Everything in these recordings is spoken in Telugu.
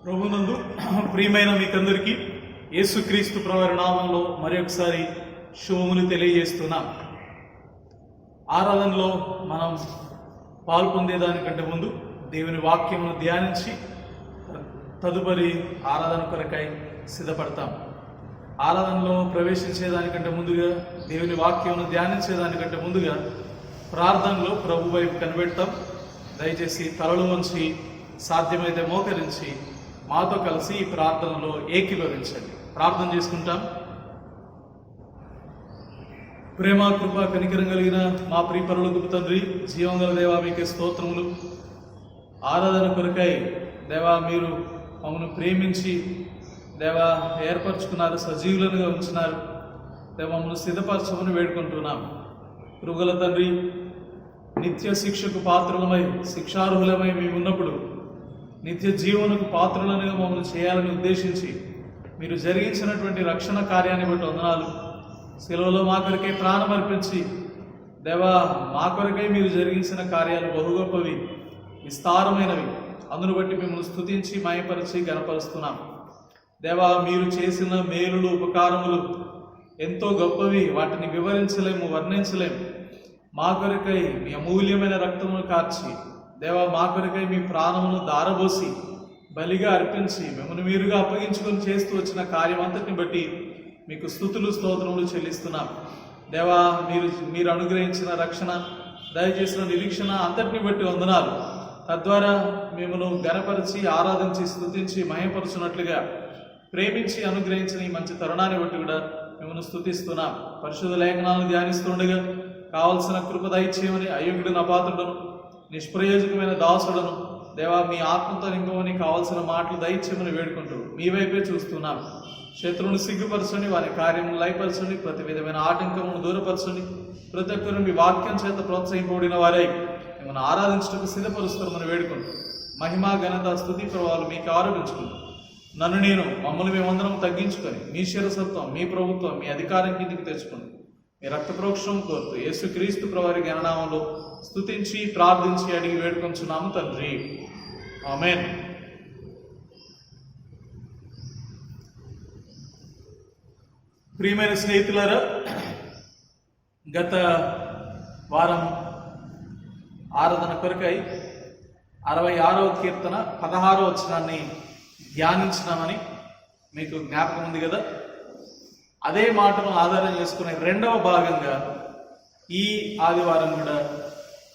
ప్రభునందు ప్రియమైన మీకందరికీ యేసుక్రీస్తు ప్రభువారి నామంలో మరొకసారి శుభములు తెలియజేస్తున్నాం. ఆరాధనలో మనం పాల్పొందేదానికంటే ముందు దేవుని వాక్యమును ధ్యానించి తదుపరి ఆరాధన కొరకై సిద్ధపడతాం. ఆరాధనలో ప్రవేశించేదానికంటే ముందుగా, దేవుని వాక్యమును ధ్యానించేదానికంటే ముందుగా ప్రార్థనలో ప్రభు వైపు కనిపెడతాం. దయచేసి తలలు వంచి సాధ్యమైతే మోకరించి మాతో కలిసి ఈ ప్రార్థనలో ఏకీభవించండి. ప్రార్థన చేసుకుంటాం. ప్రేమ కృప కనికరం కలిగిన మా ప్రియ పరలోకపు తండ్రి, జీవంగల దేవా, మీకే స్తోత్రములు. ఆరాధన కొరకై దేవా మీరు మమ్మల్ని ప్రేమించి దేవా ఏర్పరచుకున్నారు, సజీవులుగా ఉంచినారు. దేవా మమ్మల్ని సిద్ధపరచమని వేడుకుంటున్నాం. కృపగల తండ్రి, నిత్య శిక్షకు పాత్రలమై శిక్షార్హులమై మేము ఉన్నప్పుడు నిత్య జీవనకు పాత్రలుగా మమ్మల్ని చేయాలని ఉద్దేశించి మీరు జరిగించినటువంటి రక్షణ కార్యాన్ని బట్టి వందనాలు. శిలువలో మా కొరకే ప్రాణం అర్పించి దేవా మా కొరకై మీరు జరిగించిన కార్యాలు బహు గొప్పవి, విస్తారమైనవి. అందును బట్టి మిమ్మల్ని స్తుతించి మయపరిచి గణపరుస్తున్నాం. దేవా మీరు చేసిన మేలులు ఉపకారములు ఎంతో గొప్పవి, వాటిని వివరించలేము, వర్ణించలేము. మా కొరకై మీ అమూల్యమైన రక్తమును కార్చి దేవా మా కొరకై మీ ప్రాణమును దారబోసి బలిగా అర్పించి మిమ్మల్ని మీరుగా అప్పగించుకొని చేస్తూ వచ్చిన కార్యం అంతటిని బట్టి మీకు స్తుతులు స్తోత్రములు చెల్లిస్తున్నాం. దేవా మీరు అనుగ్రహించిన రక్షణ, దయచేసిన నిరీక్షణ అంతటిని బట్టి వందనాలు. తద్వారా మిమ్మల్ని గణపరిచి ఆరాధించి స్తుతించి మహిమపరచున్నట్లుగా ప్రేమించి అనుగ్రహించిన ఈ మంచి తరుణాన్ని బట్టి కూడా మిమ్మల్ని స్తుతిస్తున్నాం. పరిశుద్ధ లేఖనాలను ధ్యానిస్తుండగా కావలసిన కృప దయచేయమని అయోగ్యుడు అపాత్రుడను నిష్ప్రయోజకమైన దాసుడను దేవా మీ ఆత్మతో నింపమని కావాల్సిన మాటలు దయచేయమని వేడుకుంటూ మీ వైపే చూస్తున్నాం. శత్రువును సిగ్గుపరచండి, వారి కార్యమును లయపరచండి, ప్రతి విధమైన ఆటంకమును దూరపరచండి. ప్రతి ఒక్కరు మీ వాక్యం చేత ప్రోత్సహింపబడిన వారై మిమ్మల్ని ఆరాధించడానికి సిద్ధపరుస్తామని వేడుకుంటూ మహిమా ఘనత స్తుతి ప్రభావాలు మీకు ఆరోపించుకుంటూ మమ్మల్ని మేమందరం తగ్గించుకొని మీ శిరసత్వం, మీ ప్రభుత్వం, మీ అధికారం కిందికి తెచ్చుకుంటూ మీ రక్త ప్రోక్షణం కోరుతూ యేసుక్రీస్తు ప్రభువారి ఘననామంలో స్తుతించి ప్రార్థించి అడిగి వేడుకొంచున్నాము తండ్రి, ఆమేన్. ప్రియమైన స్నేహితులారా, గత వారం ఆరాధన కొరకై 66వ కీర్తన 16వ వచనాన్ని ధ్యానించినామని మీకు జ్ఞాపకం ఉంది కదా. అదే మాటను ఆధారం చేసుకునే రెండవ భాగంగా ఈ ఆదివారం కూడా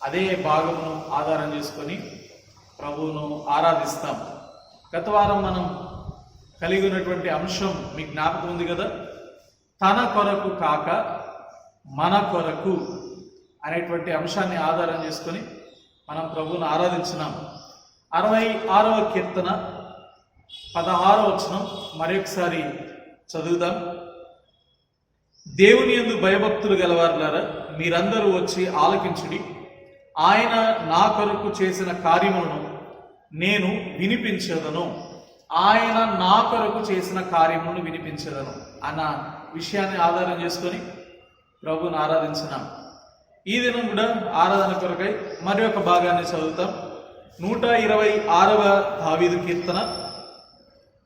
అదే భాగమును ఆధారం చేసుకొని ప్రభువును ఆరాధిస్తాం. గత వారం మనం కలిగి ఉన్నటువంటి అంశం మీకు జ్ఞాపకం ఉంది కదా. తన కొరకు కాక మన కొరకు అనేటువంటి అంశాన్ని ఆధారం చేసుకొని మనం ప్రభువును ఆరాధించినాం. 66వ కీర్తన 16వ వచనం మరొకసారి చదువుదాం. దేవుని యందు భయభక్తులు గలవారులారా, మీరందరూ వచ్చి ఆలకించుడి. ఆయన నా కొరకు చేసిన కార్యములను నేను వినిపించదను. ఆయన నా కొరకు చేసిన కార్యములను వినిపించదను అన్న విషయాన్ని ఆధారం చేసుకొని ప్రభువును ఆరాధించినాం. ఈ దినం కూడా ఆరాధన కొరకై మరి ఒక భాగాన్ని చదువుతాం. 126వ దావీదు కీర్తన,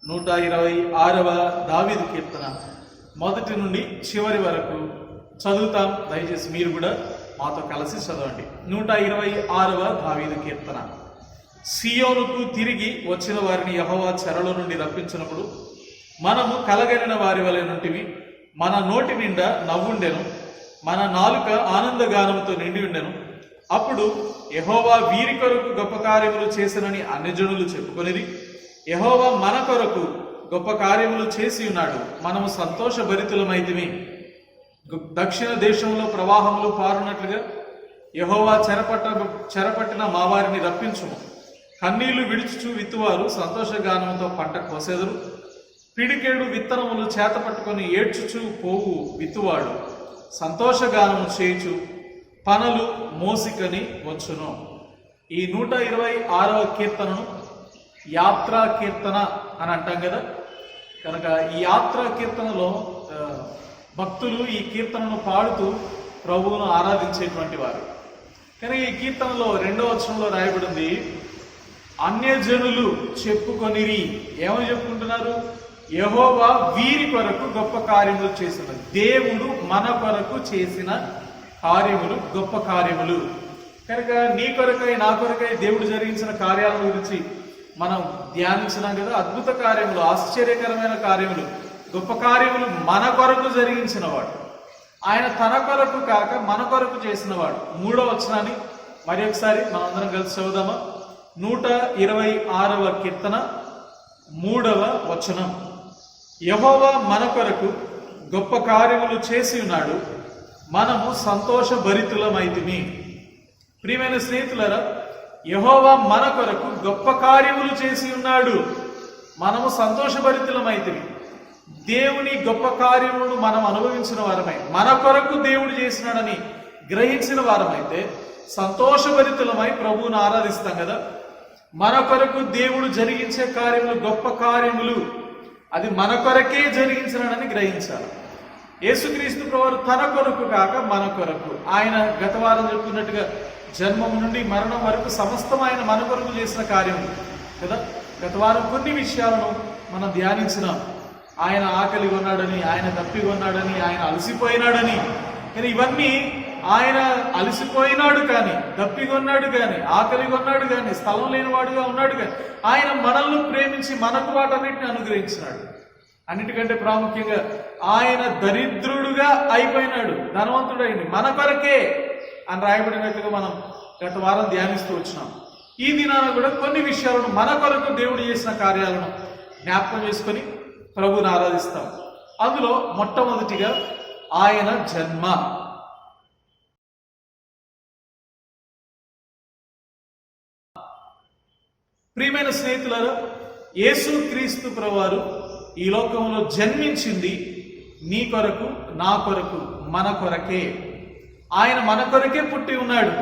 126వ దావీదు కీర్తన మొదటి నుండి చివరి వరకు చదువుతాం. దయచేసి మీరు కూడా మాతో కలిసి చదవండి. 126వ దావీదు కీర్తన. సియోనుకు తిరిగి వచ్చిన వారిని యెహోవా చెరలో నుండి రప్పించినప్పుడు మనము కలగలిన వారి వలె నుంటివి. మన నోటి నిండా నవ్వుండెను, మన నాలుక ఆనందగానముతో నిండి ఉండెను. అప్పుడు యెహోవా వీరి కొరకు గొప్ప కార్యములు చేసినని అన్యజనులు చెప్పుకొనిది. యెహోవా మన కొరకు గొప్ప కార్యములు చేసి ఉన్నాడు, మనము సంతోషభరితులమైతిమి. దక్షిణ దేశంలో ప్రవాహములు పారునట్లుగా యెహోవా చెరపట్టిన మా వారిని రప్పించుము. కన్నీళ్లు విడుచుచు విత్తువారు సంతోషగానముతో పంట కోసెదరు. పిడికేడు విత్తనములు చేత పట్టుకొని ఏడ్చుచు పోవు విత్తువాడు సంతోషగానము చేయుచు పనులు మోసికని వచ్చును. ఈ 126వ కీర్తనను యాత్రా కీర్తన అని అంటాం కదా. కనుక ఈ యాత్రా కీర్తనలో భక్తులు ఈ కీర్తనను పాడుతూ ప్రభువును ఆరాధించేటువంటి వారు. కానీ ఈ కీర్తనలో 2వ వచనంలో రాయబడింది, అన్యజనులు చెప్పుకొనిరి. ఏమని చెప్పుకుంటున్నారు? యెహోవా వీరి కొరకు గొప్ప కార్యములు చేసిన. దేవుడు మన కొరకు చేసిన కార్యములు గొప్ప కార్యములు. కనుక నీ కొరకై నా కొరకై దేవుడు జరిగించిన కార్యాల గురించి మనం ధ్యానించినాం కదా. అద్భుత కార్యములు, ఆశ్చర్యకరమైన కార్యములు, గొప్ప కార్యములు మన కొరకు జరిగించిన వాడు. ఆయన తన కొరకు కాక మన కొరకు చేసిన వాడు. 3వ వచనాన్ని మరి ఒకసారి మనందరం కలిసి చదువుదామా? 126వ కీర్తన 3వ వచనం. యెహోవా మన కొరకు గొప్ప కార్యములు చేసి ఉన్నాడు, మనము సంతోషభరితులమైతిమి. ప్రియమైన స్నేహితులారా, యెహోవా మన కొరకు గొప్ప కార్యములు చేసి ఉన్నాడు, మనము సంతోషభరితులమైతిమి. దేవుని గొప్ప కార్యములను మనం అనుభవించిన వారమై, మన కొరకు దేవుడు చేసినాడని గ్రహించిన వారమైతే సంతోషభరితులమై ప్రభువును ఆరాధిస్తాం కదా. మన కొరకు దేవుడు జరిగించే కార్యములు గొప్ప కార్యములు, అది మన కొరకే జరిగించినాడని గ్రహించాలి. యేసుక్రీస్తు ప్రభువు తన కొరకు కాక మన కొరకు. ఆయన గత వారం చెప్పుకున్నట్టుగా జన్మం నుండి మరణం వరకు సమస్తం ఆయన మన కొరకు చేసిన కార్యములు కదా. గత వారం కొన్ని విషయాలను మనం ధ్యానించినాం. ఆయన ఆకలి కొన్నాడని, ఆయన దప్పి కొన్నాడని, ఆయన అలసిపోయినాడని. కానీ ఇవన్నీ ఆయన అలసిపోయినాడు కానీ, దప్పి కొన్నాడు కానీ, ఆకలి కొన్నాడు కానీ, స్థలం లేనివాడుగా ఉన్నాడు కానీ, ఆయన మనల్ని ప్రేమించి మనకు వాటన్నిటిని అనుగ్రహించినాడు. అన్నిటికంటే ప్రాముఖ్యంగా ఆయన దరిద్రుడుగా అయిపోయినాడు, ధనవంతుడైంది మన కొరకే అని రాయబడినట్టుగా మనం గత వారం ధ్యానిస్తూ వచ్చినాం. ఈ దినాన కూడా కొన్ని విషయాలను మన కొరకు దేవుడు చేసిన కార్యాలను జ్ఞాపకం చేసుకొని ప్రభువుని ఆరాధిస్తాం. అందులో మొట్టమొదటిగా ఆయన జన్మ. ప్రియమైన స్నేహితులారా, యేసుక్రీస్తు ప్రభువారు ఈ లోకంలో జన్మించింది నీ కొరకు, నా కొరకు, మన కొరకే. ఆయన మన కొరకే పుట్టి ఉన్నాడు.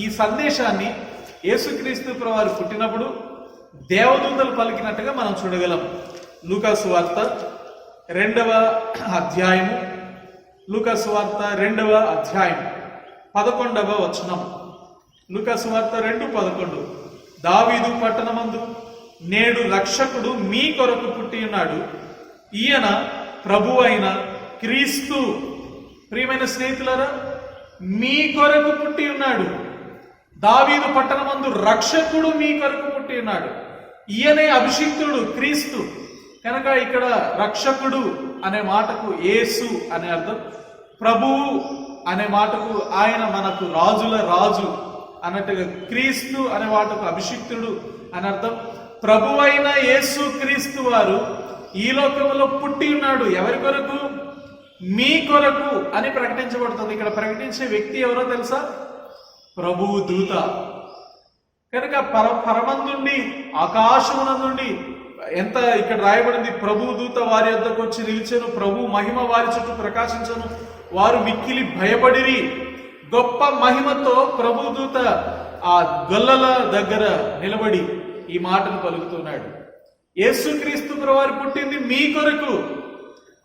ఈ సందేశాన్ని యేసుక్రీస్తు ప్రభువారు పుట్టినప్పుడు దేవదూతలు పలికినట్టుగా మనం చూడగలం. లూకా సువార్త 2వ అధ్యాయము, లూకా సువార్త 2వ అధ్యాయం 11వ వచనం. లూకా సువార్త 2:11. దావీదు పట్టణమందు నేడు రక్షకుడు మీ కొరకు పుట్టి ఉన్నాడు, ఈయన ప్రభు అయిన క్రీస్తు. ప్రియమైన స్నేహితులారా, మీ కొరకు పుట్టి ఉన్నాడు. దావీదు పట్టణమందు రక్షకుడు మీ కొరకు పుట్టి ఉన్నాడు. ఈయనే అభిషిక్తుడు క్రీస్తు. కనుక ఇక్కడ రక్షకుడు అనే మాటకు యేసు అనే అర్థం, ప్రభువు అనే మాటకు ఆయన మనకు రాజుల రాజు అన్నట్టుగా, క్రీస్తు అనే మాటకు అభిషిక్తుడు అని అర్థం. ప్రభు అయిన యేసు క్రీస్తు వారు ఈ లోకంలో పుట్టి ఉన్నాడు. ఎవరి కొరకు? మీ కొరకు అని ప్రకటించబడుతుంది. ఇక్కడ ప్రకటించే వ్యక్తి ఎవరో తెలుసా? ప్రభువు దూత. కనుక పరమందుండి, ఆకాశమునందుండి, ఎంత ఇక్కడ రాయబడింది, ప్రభు దూత వారి వద్దకు వచ్చి నిలిచెను, ప్రభు మహిమ వారి చుట్టూ ప్రకాశించను, వారు మిక్కిలి భయపడిరి. గొప్ప మహిమతో ప్రభు దూత ఆ గొల్లల దగ్గర నిలబడి ఈ మాటను పలుకుతున్నాడు. యేసుక్రీస్తు ప్రభువారు పుట్టింది మీ కొరకు.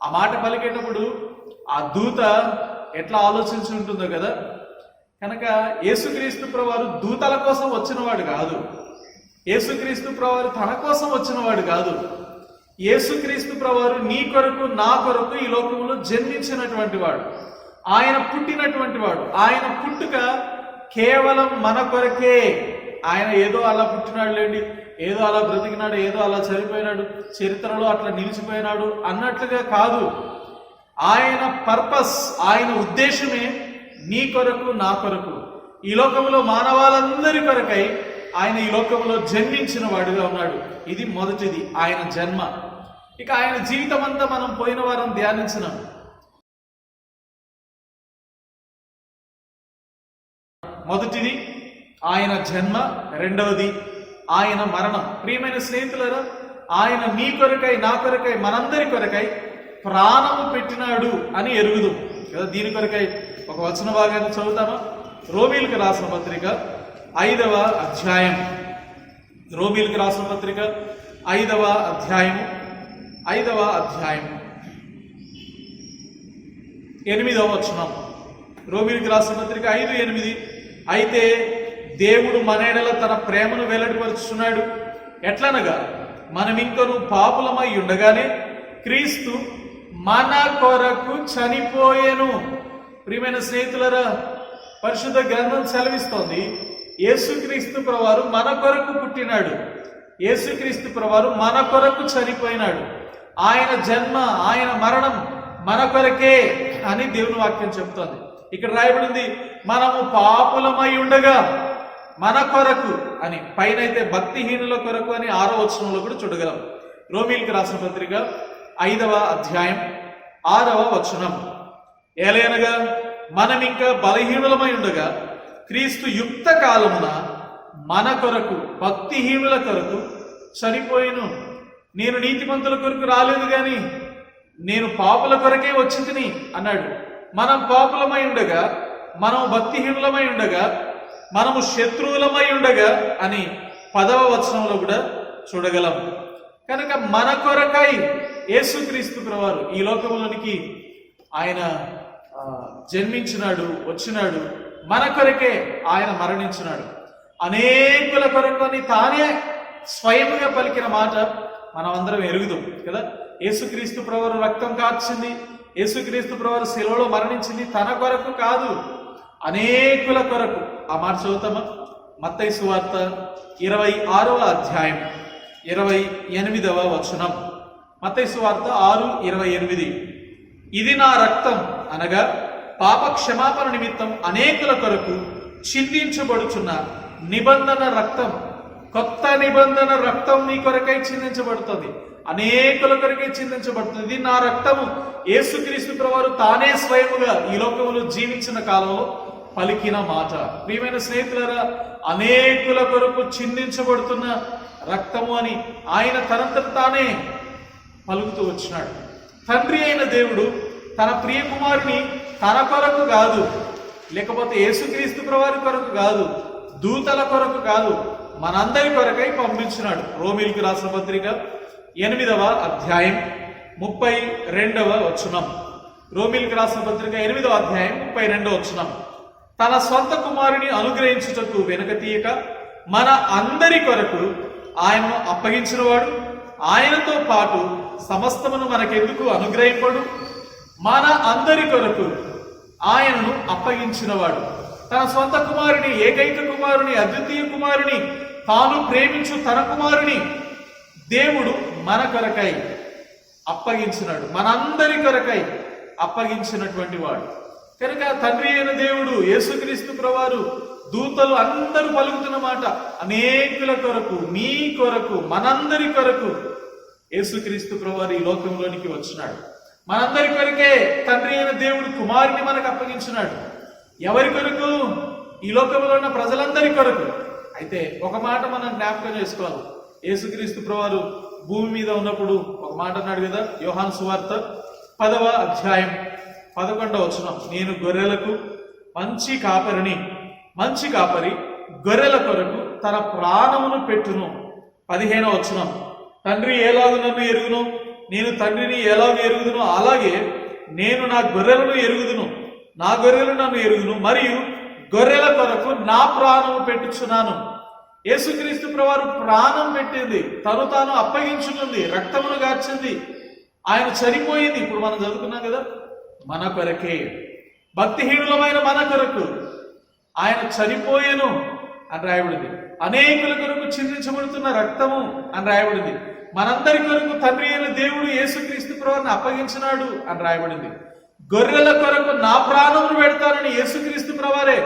ఆ మాట పలికేటప్పుడు ఆ దూత ఎట్లా ఆలోచించి ఉంటుందో కదా. కనుక యేసుక్రీస్తు ప్రభువారు దూతల కోసం వచ్చినవాడు కాదు. యేసుక్రీస్తు ప్రభువారు తన కోసం వచ్చినవాడు కాదు. యేసుక్రీస్తు ప్రభువారు నీ కొరకు, నా కొరకు ఈ లోకంలో జన్మించినటువంటి వాడు. ఆయన పుట్టినటువంటి వాడు. ఆయన పుట్టుక కేవలం మన కొరకే. ఆయన ఏదో అలా పుట్టినాడు లేండి, ఏదో అలా బ్రతికినాడు, ఏదో అలా చనిపోయినాడు, చరిత్రలో అట్లా నిలిచిపోయినాడు అన్నట్లుగా కాదు. ఆయన పర్పస్, ఆయన ఉద్దేశమే నీ కొరకు, నా కొరకు, ఈ లోకంలో మానవాళ్ళందరి కొరకై ఆయన ఈ లోకంలో జన్మించిన వాడుగా ఉన్నాడు. ఇది మొదటిది, ఆయన జన్మ. ఇక ఆయన జీవితం అంతా మనం పోయిన వారం ధ్యానించినాం. మొదటిది ఆయన జన్మ, రెండవది ఆయన మరణం. ప్రియమైన స్నేహితులారా, ఆయన నీ కొరకై, నా కొరకై, మనందరి కొరకై ప్రాణము పెట్టినాడు అని ఎరుగుదు కదా. దీని కొరకై ఒక వచన భాగాన్ని చదువుతామా? రోమీలకు రాసిన పత్రిక 5వ అధ్యాయం. రోమీలకు రాసిన పత్రిక 5వ అధ్యాయం 8వ వచనం. రోమీలకు రాసిన పత్రిక 5:8. అయితే దేవుడు మన ఎడల తన ప్రేమను వెల్లడిపరుచున్నాడు. ఎట్లనగా మనమింకను పాపులమై ఉండగానే క్రీస్తు మన కొరకు చనిపోయెను. ప్రియమైన స్నేహితులరా, పరిశుద్ధ గ్రంథం సెలవిస్తోంది యేసుక్రీస్తు ప్రభువారు మన కొరకు పుట్టినాడు, యేసుక్రీస్తు ప్రభువారు మన కొరకు చనిపోయినాడు. ఆయన జన్మ, ఆయన మరణం మన కొరకే అని దేవుని వాక్యం చెప్తోంది. ఇక్కడ రాయబడింది మనము పాపులమై ఉండగా మన కొరకు అని, పైన అయితే భక్తిహీనుల కొరకు అని 6వ వచనంలో కూడా చూడగలం. రోమీయులకు రాసిన పత్రిక 5వ అధ్యాయం 6వ వచనం, ఏలయనగా మనమింకా బలహీనులమై ఉండగా క్రీస్తు యుక్త కాలమున మన కొరకు భక్తిహీనుల కొరకు చనిపోయిను. నేను నీతిమంతుల కొరకు రాలేదు గాని నేను పాపుల కొరకే వచ్చి తిని అన్నాడు. మనం పాపులమై ఉండగా, మనం భక్తిహీనులమై ఉండగా, మనము శత్రువులమై ఉండగా అని 10వ వచనంలో కూడా చూడగలం. కనుక మన కొరకై యేసుక్రీస్తు ప్రభువారు ఈ లోకంలోనికి ఆయన జన్మించినాడు, వచ్చినాడు. మన కొరకే ఆయన మరణించినాడు. అనేకుల కొరకు అని తానే స్వయముగా పలికిన మాట మనం అందరం ఎరుగుదాం కదా. యేసుక్రీస్తు ప్రభువారు రక్తం కార్చింది, యేసుక్రీస్తు ప్రభువారు శిలువలో మరణించింది తన కొరకు కాదు, అనేకుల కొరకు. ఆ మాట చదువుతామా? మత్తయి సువార్త 26వ అధ్యాయం 28వ వచనం. మత్తయి సువార్త 6:28. ఇది నా రక్తం అనగా పాప క్షమాపణ నిమిత్తం అనేకుల కొరకు చిందించబడుచున్న నిబంధన రక్తం. కొత్త నిబంధన రక్తం నీ కొరకై చిందించబడుతుంది, అనేకుల కొరకై చిందించబడుతుంది. ఇది నా రక్తము. యేసుక్రీస్తు ప్రభువారు తానే స్వయముగా ఈ లోకములో జీవించిన కాలంలో పలికిన మాట. ప్రియమైన స్నేహితులారా, అనేకుల కొరకు చిందించబడుతున్న రక్తము అని ఆయన తనంతట తానే పలుకుతూ వచ్చినాడు. తండ్రి అయిన దేవుడు తన ప్రియ కుమారుని తన కొరకు కాదు, లేకపోతే యేసుక్రీస్తు ప్రభువారి కొరకు కాదు, దూతల కొరకు కాదు, మనందరి కొరకై పంపించినాడు. రోమీయులకు రాసిన పత్రిక 8వ అధ్యాయం 32వ వచనం. రోమీయులకు రాసిన పత్రిక 8వ అధ్యాయం 32వ వచనం. తన సొంత కుమారుని అనుగ్రహించుటకు వెనుక తీయక మన అందరి కొరకు ఆయనను అప్పగించినవాడు, ఆయనతో పాటు సమస్తమును మనకెందుకు అనుగ్రహింపడు? మన అందరి కొరకు ఆయనను అప్పగించినవాడు. తన సొంత కుమారుని, ఏకైక కుమారుని, అద్వితీయ కుమారుని, తాను ప్రేమించు తన కుమారుని దేవుడు మన కొరకై అప్పగించినాడు, మనందరి కొరకై అప్పగించినటువంటి వాడు. కనుక తండ్రి అయిన దేవుడు యేసుక్రీస్తు ప్రభువారు, దూతలు అందరూ పలుకుతున్న మాట, అనేకుల కొరకు, నీ కొరకు, మనందరి కొరకు యేసుక్రీస్తు ప్రభువారు ఈ లోకంలోనికి వచ్చినాడు. మనందరి కొరకే తండ్రి అయిన దేవుడు కుమారుని మనకు అప్పగించినాడు. ఎవరి కొరకు? ఈ లోకంలో ఉన్న ప్రజలందరి కొరకు. అయితే ఒక మాట మనం జ్ఞాపకం చేసుకోవాలి. యేసుక్రీస్తు ప్రభువారు భూమి మీద ఉన్నప్పుడు ఒక మాట అన్నాడు కదా, యోహాను సువార్త 10వ అధ్యాయం 11వ వచనం, నేను గొర్రెలకు మంచి కాపరి గొర్రెల కొరకు తన ప్రాణమును పెట్టును. 15వ వచనం, తండ్రి ఎలాగూ నన్ను ఎరుగును, నేను తండ్రిని ఎలాగూ ఎరుగుదును, అలాగే నేను నా గొర్రెలను ఎరుగుదును, నా గొర్రెలు నన్ను ఎరుగును, మరియు గొర్రెల కొరకు నా ప్రాణము పెట్టుచున్నాను. యేసుక్రీస్తు ప్రభువారు ప్రాణం పెట్టింది, తను తాను అప్పగించుకుంది, రక్తమును గార్చింది, ఆయన చనిపోయింది. ఇప్పుడు మనం చదువుకున్నాం కదా, మన కొరకే, భక్తిహీనులమైన మన కొరకు ఆయన చనిపోయేను అని రాయబడింది. అనేకుల కొరకు చిందించబడుతున్న రక్తము అని రాయబడింది. మనందరి కొరకు తండ్రి అయిన దేవుడు యేసుక్రీస్తు ప్రభువుని అప్పగించినాడు అని రాయబడింది. గొర్రెల కొరకు నా ప్రాణమును పెడతానని యేసుక్రీస్తు ప్రభువారే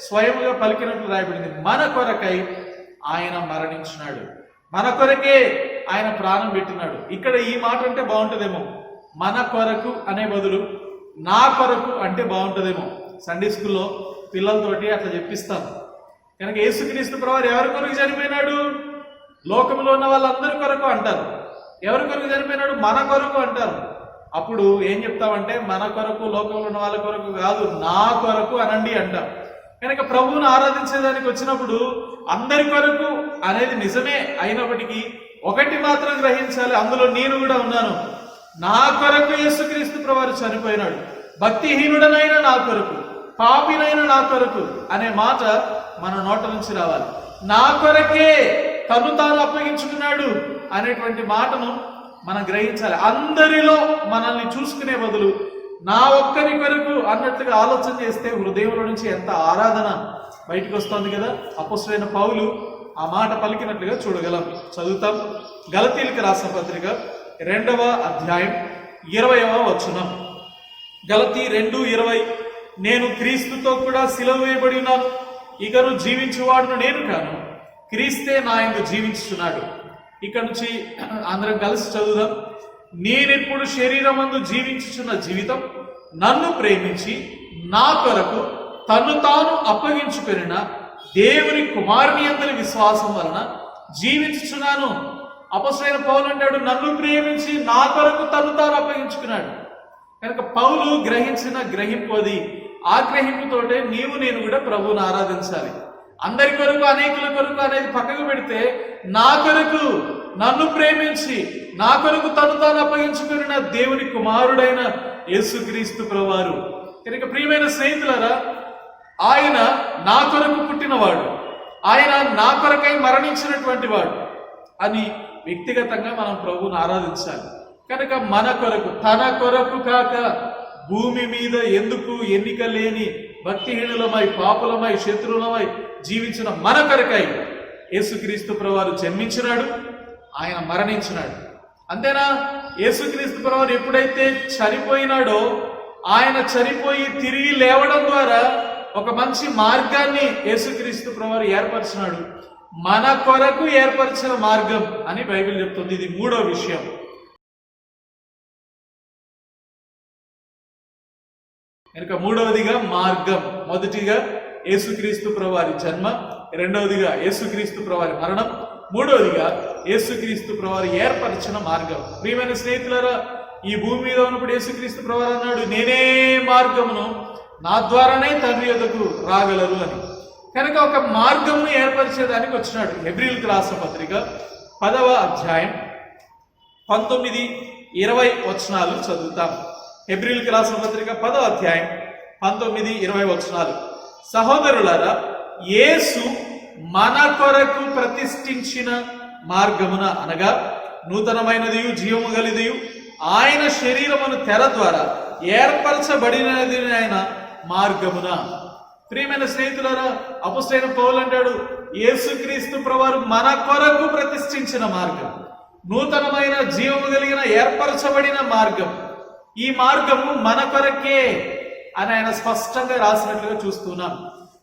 స్వయముగా పలికినట్లు రాయబడింది. మన కొరకై ఆయన మరణించినాడు, మన కొరకే ఆయన ప్రాణం పెట్టినాడు. ఇక్కడ ఈ మాట అంటే బాగుంటుందేమో, మన కొరకు అనే బదులు నా కొరకు అంటే బాగుంటుందేమో. సండే స్కూల్లో పిల్లలతోటి అట్లా చెప్పిస్తాను. కనుక యేసుక్రీస్తు ప్రభువారు ఎవరి కొరకు చనిపోయినాడు? లోకంలో ఉన్న వాళ్ళందరి కొరకు అంటారు. ఎవరి కొరకు చనిపోయినాడు? మన కొరకు అంటారు. అప్పుడు ఏం చెప్తామంటే, మన కొరకు, లోకంలో ఉన్న వాళ్ళ కొరకు కాదు, నా కొరకు అనండి అంటాం. కనుక ప్రభువును ఆరాధించేదానికి వచ్చినప్పుడు అందరి కొరకు అనేది నిజమే అయినప్పటికీ ఒకటి మాత్రం గ్రహించాలి, అందులో నేను కూడా ఉన్నాను. నా కొరకు యేసుక్రీస్తు ప్రభువారు చనిపోయినాడు, భక్తిహీనుడనైన నా కొరకు, పాపినైన నా కొరకు అనే మాట మన నోట నుంచి రావాలి. నా కొరకే తను తాను అప్పగించుకున్నాడు అనేటువంటి మాటను మనం గ్రహించాలి. అందరిలో మనల్ని చూసుకునే బదులు నా ఒక్కరి కొరకు అన్నట్లుగా ఆలోచన చేస్తే హృదయంలో నుంచి ఎంత ఆరాధన బయటకు వస్తుంది కదా. అపొస్తలుడైన పౌలు ఆ మాట పలికినట్లుగా చూడగలం. చదువుతాం. గలతీయులకు రాసిన పత్రిక 2వ అధ్యాయం 20వ వచనం. గలతీ 2:20. నేను క్రీస్తుతో కూడా సిలువ వేయబడి ఉన్నాను, ఇకను జీవించువాడును నేను కాను, క్రీస్తే నా యందు జీవించుచున్నాడు. ఇక్కడ నుంచి అందరం కలిసి చదువుదాం. నేనెప్పుడు శరీరమందు జీవించుచున్న జీవితం నన్ను ప్రేమించి నా కొరకు తన్ను తాను అప్పగించుకొనిన దేవుని కుమారుని యందలి విశ్వాసం వలన జీవించుచున్నాను. అపొస్తలుడైన పౌలు అంటాడు, నన్ను ప్రేమించి నా కొరకు తను తాను అప్పగించుకున్నాడు. కనుక పౌలు గ్రహించిన గ్రహింపు అది. ఆ గ్రహింపుతోటే నీవు నేను కూడా ప్రభువుని ఆరాధించాలి. అందరి కొరకు అనేకుల కొరకు అనేది పక్కకు పెడితే నా కొరకు నన్ను ప్రేమించి నా కొరకు తను తాను అప్పగించుకున్న దేవుని కుమారుడైన యేసుక్రీస్తు ప్రభువారు. కనుక ప్రియమైన స్నేహితులారా, ఆయన నా కొరకు పుట్టినవాడు, ఆయన నా కొరకై మరణించినటువంటి వాడు అని వ్యక్తిగతంగా మనం ప్రభువుని ఆరాధించాలి. కనుక మన కొరకు, తన కొరకు కాక భూమి మీద ఎందుకు ఎన్నిక లేని భక్తిహీనులమై పాపులమై శత్రువులమై జీవించిన మన కొరకై యేసుక్రీస్తు ప్రభువారు జన్మించినాడు, ఆయన మరణించినాడు. అంతేనా? యేసుక్రీస్తు ప్రభువారు ఎప్పుడైతే చనిపోయినాడో, ఆయన చనిపోయి తిరిగి లేవడం ద్వారా ఒక మంచి మార్గాన్ని యేసుక్రీస్తు ప్రభువారు ఏర్పరిచినాడు. మన కొరకు ఏర్పరిచిన మార్గం అని బైబిల్ చెప్తుంది. ఇది 3వ విషయం. కనుక 3వదిగా మార్గం. మొదటిగా యేసుక్రీస్తు ప్రభువారి జన్మ, 2వదిగా యేసుక్రీస్తు ప్రభువారి మరణం, 3వదిగా యేసుక్రీస్తు ప్రభువారు ఏర్పరిచిన మార్గం. ప్రియమైన స్నేహితులారా, ఈ భూమి మీద ఉన్నప్పుడు యేసుక్రీస్తు ప్రభువారు అన్నాడు, నేనే మార్గమును, నా ద్వారానే తండ్రి యొద్దకు రాగలరు అని. కనుక ఒక మార్గమును ఏర్పరిచేదానికి వచ్చినాడు. హెబ్రీయులకు రాసిన పత్రిక 10వ అధ్యాయం 19-20 వచనాలు చదువుతాం. హెబ్రీయులకు రాసిన పత్రిక 10వ అధ్యాయం 19-20 వచనాలు. సహోదరులారా, యేసు మన కొరకు ప్రతిష్ఠించిన మార్గమున అనగా నూతనమైనదియు జీవము గలిదియు ఆయన శరీరమును తెర ద్వారా ఏర్పరచబడినది ఆయన మార్గమున. ప్రియమైన స్నేహితులారా, అపొస్తలుడైన పౌలు అంటాడు, యేసుక్రీస్తు ప్రభువారు మన కొరకు ప్రతిష్ఠించిన మార్గం, నూతనమైన జీవము కలిగిన ఏర్పరచబడిన మార్గం. ఈ మార్గము మన కొరకే అని ఆయన స్పష్టంగా రాసినట్లుగా చూస్తున్నాం.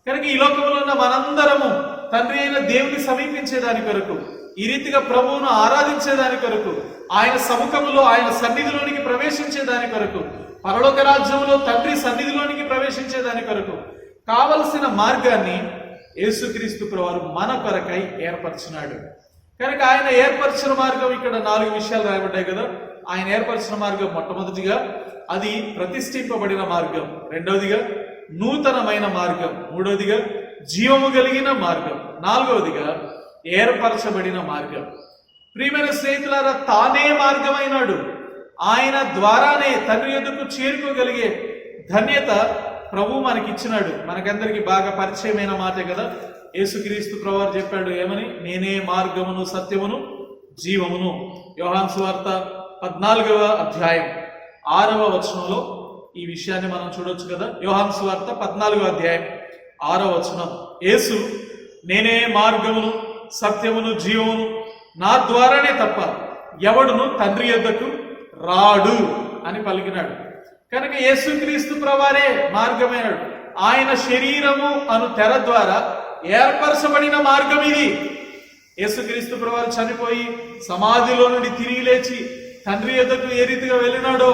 కనుక ఈ లోకంలో ఉన్న మనందరము తండ్రి అయిన దేవుని సమీపించేదాని కొరకు, ఈ రీతిగా ప్రభువును ఆరాధించేదాని కొరకు, ఆయన సముఖములో ఆయన సన్నిధిలోనికి ప్రవేశించేదాని కొరకు, పరలోక రాజ్యంలో తండ్రి సన్నిధిలోనికి ప్రవేశించేదాని కొరకు కావలసిన మార్గాన్ని యేసుక్రీస్తు ప్రభువారు మన కొరకై ఏర్పరిచినాడు. కనుక ఆయన ఏర్పరిచిన మార్గం ఇక్కడ 4 విషయాలు రాయబడ్డాయి కదా. ఆయన ఏర్పరిచిన మార్గం మొట్టమొదటిగా అది ప్రతిష్ఠింపబడిన మార్గం, 2వదిగా నూతనమైన మార్గం, 3వదిగా జీవము కలిగిన మార్గం, 4వదిగా ఏర్పరచబడిన మార్గం. ప్రియమైన స్నేహితులారా, తానే మార్గమైనాడు. ఆయన ద్వారానే తండ్రి యొద్దకు చేరుకోగలిగే ధన్యత ప్రభు మనకిచ్చినాడు. మనకందరికి బాగా పరిచయమైన మాటే కదా. యేసుక్రీస్తు ప్రభువారు చెప్పాడు ఏమని? నేనే మార్గమును సత్యమును జీవమును. యోహాను సువార్త 14వ అధ్యాయం 6వ వచనంలో ఈ విషయాన్ని మనం చూడొచ్చు కదా. యోహాను సువార్త 14వ అధ్యాయం 6వ వచనం, యేసు నేనే మార్గమును సత్యమును జీవమును, నా ద్వారానే తప్ప ఎవడును తండ్రి యొద్దకు రాడు అని పలికినాడు. కనుక యేసుక్రీస్తు ప్రభువారే మార్గమైనాడు. ఆయన శరీరము అను తెర ద్వారా ఏర్పరచబడిన మార్గం ఇది. యేసుక్రీస్తు ప్రభువారు చనిపోయి సమాధిలో నుండి తిరిగి లేచి తండ్రి యొద్దకు ఏ రీతిగా వెళ్ళినాడో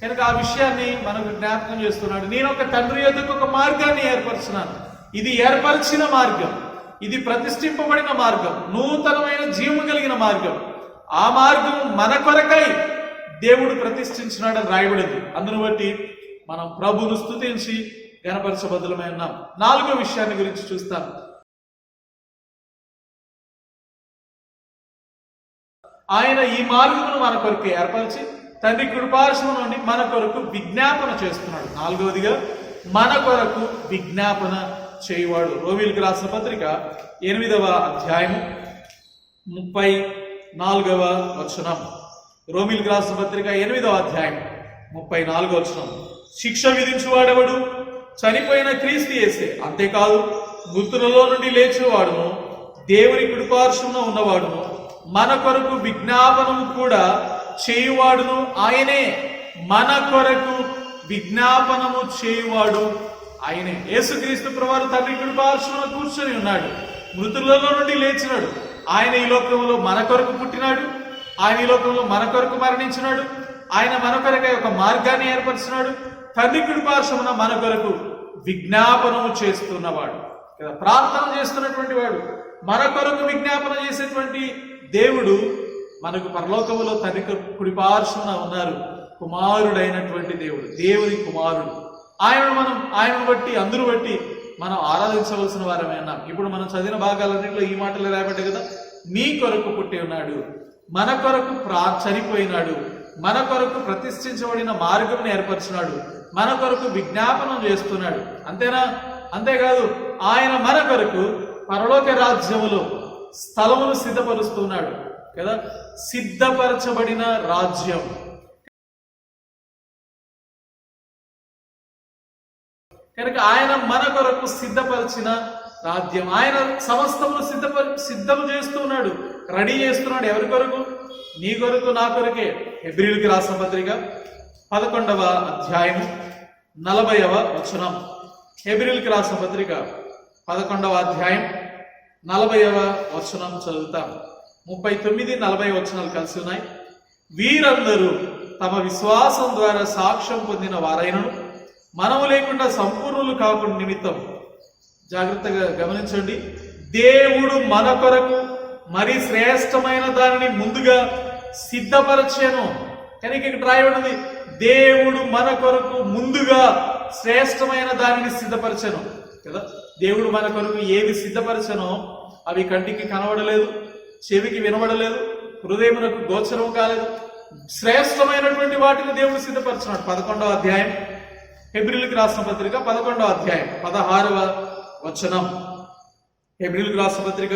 కనుక ఆ విషయాన్ని మనకు జ్ఞాపకం చేస్తున్నాడు. నేను ఒక తండ్రి యొద్దకు ఒక మార్గాన్ని ఏర్పరిచినాను. ఇది ఏర్పరిచిన మార్గం, ఇది ప్రతిష్ఠింపబడిన మార్గం, నూతనమైన జీవము కలిగిన మార్గం. ఆ మార్గం మన కొరకై దేవుడు ప్రతిష్ఠించినాడని రాయబడింది. అందును బట్టి మనం ప్రభువును స్తుతించి గణపరచబద్ధులమై ఉన్నాం. 4వ విషయాన్ని గురించి చూస్తాం. ఆయన ఈ మార్గమును మన కొరకు ఏర్పరిచి తండ్రి కృపార్శనం నుండి మన కొరకు విజ్ఞాపన చేస్తున్నాడు. 4వదిగా మన కొరకు విజ్ఞాపన చేయువాడు. రోమీయులకు రాసిన పత్రిక 8వ అధ్యాయము 34వ వచనం. రోమీయులకు రాసిన పత్రిక 8వ అధ్యాయం 34వ వచనం. శిక్ష విధించువాడెవడు? చనిపోయిన క్రీస్తు యేసే. అంతేకాదు మృతులలో నుండి లేచేవాడును, దేవుని కుడిపార్శ్వమున ఉన్నవాడును, మన కొరకు విజ్ఞాపనము కూడా చేయువాడును ఆయనే. మన కొరకు విజ్ఞాపనము చేయువాడు ఆయనే. యేసుక్రీస్తు ప్రభువు తండ్రి కుడిపార్శ్వమున కూర్చొని ఉన్నాడు, మృతులలో నుండి లేచినాడు. ఆయన ఈ లోకంలో మన కొరకు పుట్టినాడు, ఆయన ఈ లోకంలో మన కొరకు మరణించినాడు, ఆయన మన కొరకై ఒక మార్గాన్ని ఏర్పరిచినాడు. తండ్రి కుడిపార్శ్వమున మన కొరకు విజ్ఞాపనము చేస్తున్నవాడు కదా, ప్రార్థన చేస్తున్నటువంటి వాడు, మన కొరకు విజ్ఞాపన చేసేటువంటి దేవుడు మనకు పరలోకములో తండ్రి కుడిపార్శ్వమున ఉన్నారు. కుమారుడైనటువంటి దేవుడు, దేవుని కుమారుడు. ఆయనను బట్టి అందరూ బట్టి మనం ఆరాధించవలసిన వారమే అన్నాం. ఇప్పుడు మనం చదివిన భాగాలన్నింటిలో ఈ మాటలు రాయబడ్డాయి కదా. మీ కొరకు పుట్టి ఉన్నాడు, మన కొరకు చనిపోయినాడు, మన కొరకు ప్రతిష్ఠించబడిన మార్గం ఏర్పరిచినాడు, మన కొరకు విజ్ఞాపనం చేస్తున్నాడు. అంతేనా? అంతేకాదు ఆయన మన కొరకు పరలోక రాజ్యములో స్థలమును సిద్ధపరుస్తున్నాడు కదా. సిద్ధపరచబడిన రాజ్యం కనుక ఆయన మన కొరకు సిద్ధపరిచిన రాజ్యం. ఆయన సమస్తమును సిద్ధము చేస్తున్నాడు, రెడీ చేస్తున్నాడు. ఎవరి కొరకు? నీ కొరకు, నా కొరకే. హెబ్రీయులకు రాసిన పత్రిక 11వ అధ్యాయం 40వ వచనం. హెబ్రీయులకు రాసిన పత్రిక 11వ అధ్యాయం 40వ వచనం చదువుతాం. 39, 40 వచనాలు కలిసి ఉన్నాయి. వీరందరూ తమ విశ్వాసం ద్వారా సాక్ష్యం పొందిన వారైనను మనము లేకుండా సంపూర్ణులు కాకుండా నిమిత్తం, జాగ్రత్తగా గమనించండి, దేవుడు మన కొరకు మరి శ్రేష్టమైన దానిని ముందుగా సిద్ధపరచాను. కానీ ఇక్కడ రాయబడింది దేవుడు మన కొరకు ముందుగా శ్రేష్టమైన దానిని సిద్ధపరచాను కదా. దేవుడు మన కొరకు ఏవి సిద్ధపరచానో అవి కంటికి కనబడలేదు, చెవికి వినబడలేదు, హృదయమునకు గోచరం కాలేదు. శ్రేష్టమైనటువంటి వాటిని దేవుడు సిద్ధపరచున్నాడు. 11వ అధ్యాయం హెబ్రీయులకు రాసిన పత్రిక 11వ అధ్యాయం 16వ వచనం. హెబ్రీయులకు రాసిన పత్రిక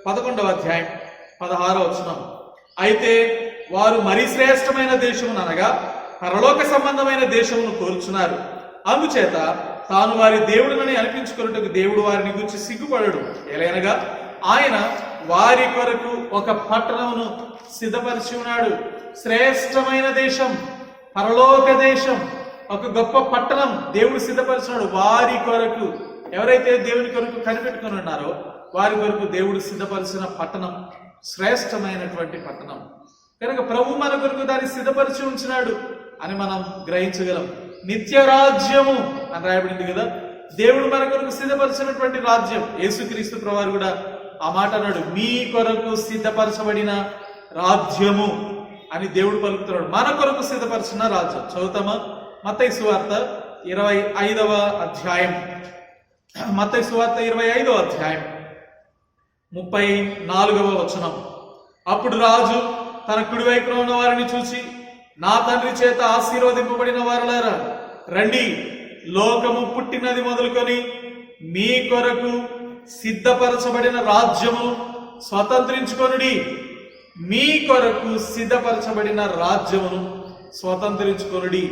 11వ అధ్యాయం 16వ వచనం. అయితే వారు మరి శ్రేష్టమైన దేశమును అనగా పరలోక సంబంధమైన దేశమును కోరుచున్నారు. అందుచేత తాను వారి దేవుడినని అనిపించుకున్నట్టుకు దేవుడు వారిని గురించి సిగ్గుపడడు. ఎలైనగా ఆయన వారి కొరకు ఒక పట్టణమును సిద్ధపరిచి ఉన్నాడు. శ్రేష్టమైన దేశం, పరలోక దేశం, ఒక గొప్ప పట్టణం దేవుడు సిద్ధపరిచినాడు వారి కొరకు. ఎవరైతే దేవుని కొరకు కనిపెట్టుకుని ఉన్నారో వారి కొరకు దేవుడు సిద్ధపరిచిన పట్టణం శ్రేష్టమైనటువంటి పట్టణం. కనుక ప్రభు మన కొరకు దాన్ని సిద్ధపరిచి ఉంచినాడు అని మనం గ్రహించగలం. నిత్య రాజ్యము అని రాయబడింది కదా. దేవుడు మన కొరకు సిద్ధపరిచినటువంటి రాజ్యం. యేసుక్రీస్తు ప్రభువు కూడా ఆ మాట అన్నాడు, మీ కొరకు సిద్ధపరచబడిన రాజ్యము అని దేవుడు పలుకుతున్నాడు. మన కొరకు సిద్ధపరిచిన రాజ్యం. చదువుతామా? మత్తయి సువార్త 25వ అధ్యాయం. మత్తయి సువార్త 25వ అధ్యాయం 34వ వచనం. అప్పుడు రాజు తన కుడివైపున ఉన్న వారిని చూసి, నా తండ్రి చేత ఆశీర్వదింపబడిన వారలారా, రండి, లోకము పుట్టినది మొదలుకొని మీ కొరకు సిద్ధపరచబడిన రాజ్యము స్వతంత్రించుకొనుడి. మీ కొరకు సిద్ధపరచబడిన రాజ్యమును స్వతంత్రించుకొనుడి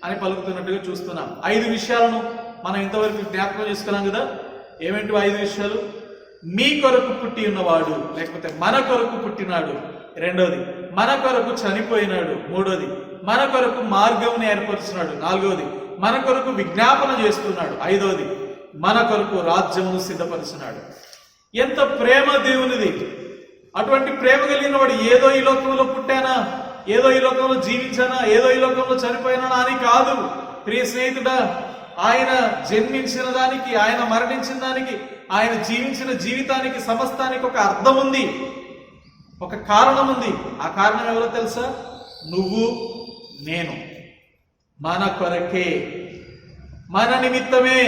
అని పలుకుతున్నట్టుగా చూస్తున్నాం. 5 విషయాలను మనం ఇంతవరకు జ్ఞాపకం చేసుకున్నాం కదా. ఏమిటి 5 విషయాలు? మీ కొరకు పుట్టి ఉన్నవాడు, లేకపోతే మన కొరకు పుట్టినాడు. రెండవది, మన కొరకు చనిపోయినాడు. మూడవది, మన కొరకు మార్గం ఏర్పరుచున్నాడు. నాలుగవది, మన కొరకు విజ్ఞాపన చేస్తున్నాడు. ఐదవది, మన కొరకు రాజ్యమును సిద్ధపరిచినాడు. ఎంత ప్రేమ దేవునిది! అటువంటి ప్రేమ కలిగిన వాడు ఏదో ఈ లోకంలో పుట్టానా, ఏదో ఈ లోకంలో జీవించానా, ఏదో ఈ లోకంలో చనిపోయినా అని కాదు. ప్రియ స్నేహితుడా, ఆయన జన్మించిన దానికి, ఆయన మరణించిన దానికి, ఆయన జీవించిన జీవితానికి, సమస్తానికి ఒక అర్థం ఉంది, ఒక కారణం ఉంది. ఆ కారణం ఎవరో తెలుసా? నువ్వు, నేను. మన కొరకే, మన నిమిత్తమే,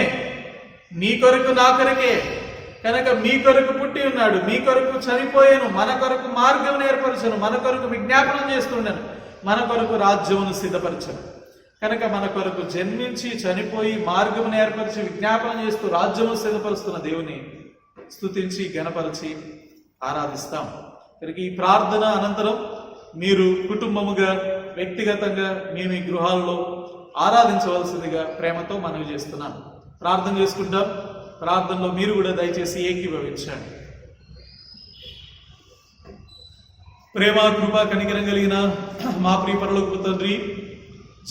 నీ కొరకు, నా కొరకే. కనుక మీ కొరకు పుట్టి ఉన్నాడు, మీ కొరకు చనిపోయాను, మన కొరకు మార్గం ఏర్పరచను, మన కొరకు విజ్ఞాపనం చేస్తుండను, మన కొరకు రాజ్యమును సిద్ధపరచను. కనుక మన కొరకు జన్మించి చనిపోయి మార్గమును ఏర్పరిచి విజ్ఞాపన చేస్తూ రాజ్యము సిద్ధపరుస్తున్న దేవుని స్తుతించి గణపరిచి ఆరాధిస్తాం. కనుక ఈ ప్రార్థన అనంతరం మీరు కుటుంబముగా వ్యక్తిగతంగా మీ మీ గృహాల్లో ఆరాధించవలసిందిగా ప్రేమతో మనవి చేస్తున్నాం. ప్రార్థన చేసుకుంటాం. ప్రార్థనలో మీరు కూడా దయచేసి ఏకీభవించండి. ప్రేమ కృప కనికరం కలిగిన మా ప్రియ పరలోకపు తండ్రి,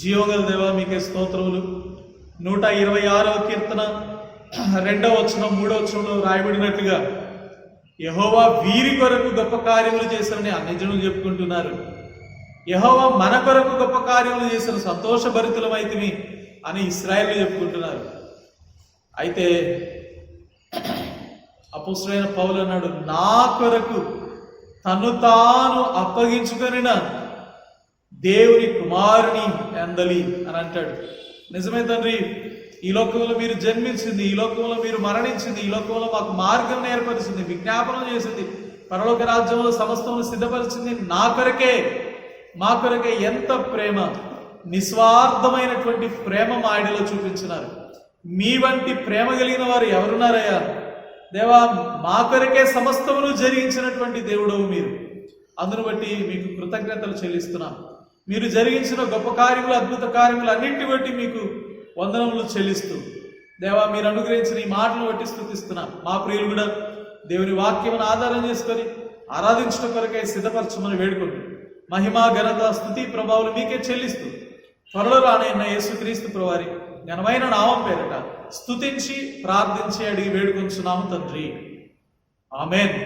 జీవగల దేవా మీకే స్తోత్రములు. 126వ కీర్తన 2వ వచనం 3వ వచనంలో రాయబడినట్లుగా యెహోవా వీరి కొరకు గొప్ప కార్యములు చేశారని అన్యజనులు చెప్పుకుంటున్నారు. యెహోవా మన కొరకు గొప్ప కార్యములు చేసిన సంతోషభరితులమైతిమి అని ఇశ్రాయేలు చెప్పుకుంటున్నారు. అయితే అపోస్తలుడైన పౌలు అన్నాడు, నా కొరకు తను తాను అప్పగించుకొనిన దేవుని కుమారుని అందలి అని అంటాడు. నిజమే తండ్రి, ఈ లోకంలో మీరు జన్మించింది, ఈ లోకంలో మీరు మరణించింది, ఈ లోకంలో మాకు మార్గం ఏర్పరిచింది, విజ్ఞాపనం చేసింది, పరలోక రాజ్యంలో సమస్తమును సిద్ధపరిచింది నా కొరకే, మా కొరకే. ఎంత ప్రేమ, నిస్వార్థమైనటువంటి ప్రేమ మా ఆయనలో చూపించినారు. మీ వంటి ప్రేమ కలిగిన వారు ఎవరున్నారయ్యా దేవా? మా కొరకే సమస్తమును జరిగించినటువంటి దేవుడవు మీరు. అందును బట్టి మీకు కృతజ్ఞతలు చెల్లిస్తున్నాం. మీరు జరిగించిన గొప్ప కార్యములు, అద్భుత కార్యములు అన్నింటి బట్టి మీకు వందనములు చెల్లిస్తూ దేవా, మీరు అనుగ్రహించిన ఈ మాటలు బట్టి స్తుతిస్తున్నాం. మా ప్రియులు కూడా దేవుని వాక్యమును ఆధారం చేసుకొని ఆరాధించడం కొరకై సిద్ధపరచమని వేడుకుంటూ మహిమ ఘనత స్తుతి ప్రభావాలు మీకే చెల్లిస్తూ త్వరలో రానైన యేసుక్రీస్తు ప్రభువారి ఘనమైన నామం పేరట స్తుతించి ప్రార్థించి అడిగి వేడుకొంచున్నాము తండ్రి. ఆమేన్.